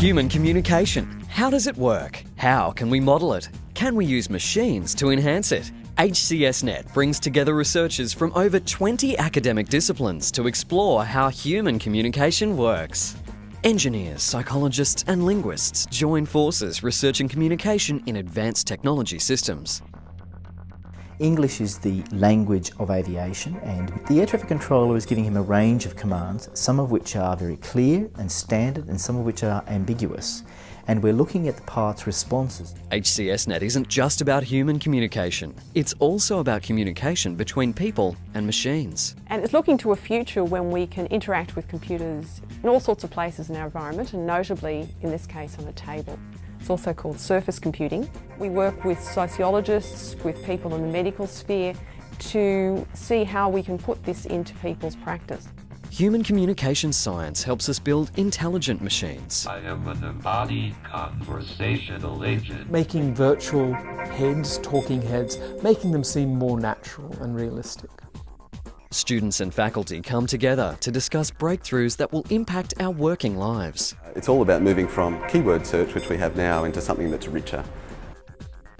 Human communication. How does it work? How can we model it? Can we use machines to enhance it? HCSNet brings together researchers from over 20 academic disciplines to explore how human communication works. Engineers, psychologists and linguists join forces researching communication in advanced technology systems. English is the language of aviation, and the air traffic controller is giving him a range of commands, some of which are very clear and standard and some of which are ambiguous. And we're looking at the pilot's responses. HCSNet isn't just about human communication. It's also about communication between people and machines. And it's looking to a future when we can interact with computers in all sorts of places in our environment, and notably, in this case, on a table. It's also called surface computing. We work with sociologists, with people in the medical sphere, to see how we can put this into people's practice. Human communication science helps us build intelligent machines. I am an embodied conversational agent. Making virtual heads, talking heads, making them seem more natural and realistic. Students and faculty come together to discuss breakthroughs that will impact our working lives. It's all about moving from keyword search, which we have now, into something that's richer.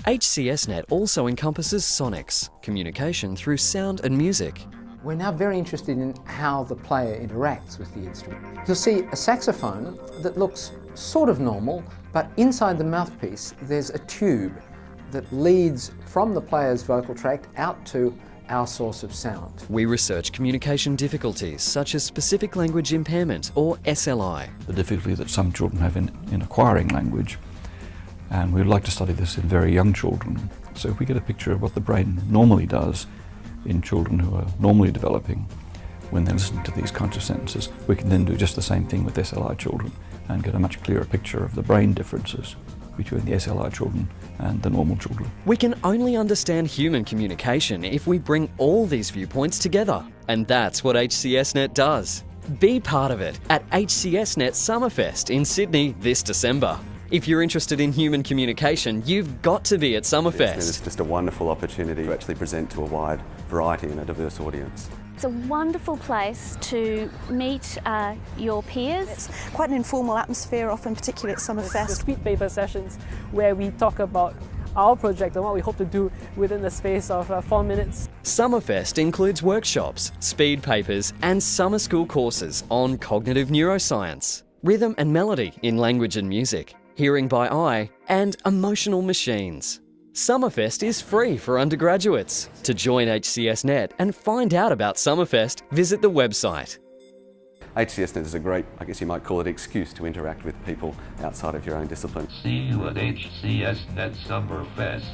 HCSNet also encompasses sonics, communication through sound and music. We're now very interested in how the player interacts with the instrument. You'll see a saxophone that looks sort of normal, but inside the mouthpiece there's a tube that leads from the player's vocal tract out to our source of sound. We research communication difficulties such as specific language impairment or SLI. The difficulty that some children have in acquiring language, and we'd like to study this in very young children. So if we get a picture of what the brain normally does in children who are normally developing, when they listen to these kinds of sentences, we can then do just the same thing with SLI children and get a much clearer picture of the brain differences between the SLI children and the normal children. We can only understand human communication if we bring all these viewpoints together. And that's what HCSNet does. Be part of it at HCSNet SummerFest in Sydney this December. If you're interested in human communication, you've got to be at SummerFest. It's just a wonderful opportunity to actually present to a wide variety and a diverse audience. It's a wonderful place to meet your peers. It's quite an informal atmosphere, often particularly at SummerFest. The speed paper sessions where we talk about our project and what we hope to do within the space of 4 minutes. SummerFest includes workshops, speed papers and summer school courses on cognitive neuroscience, rhythm and melody in language and music, hearing by eye and emotional machines. SummerFest is free for undergraduates. To join HCSNet and find out about SummerFest, visit the website. HCSNet is a great, I guess you might call it, excuse to interact with people outside of your own discipline. See you at HCSNet SummerFest.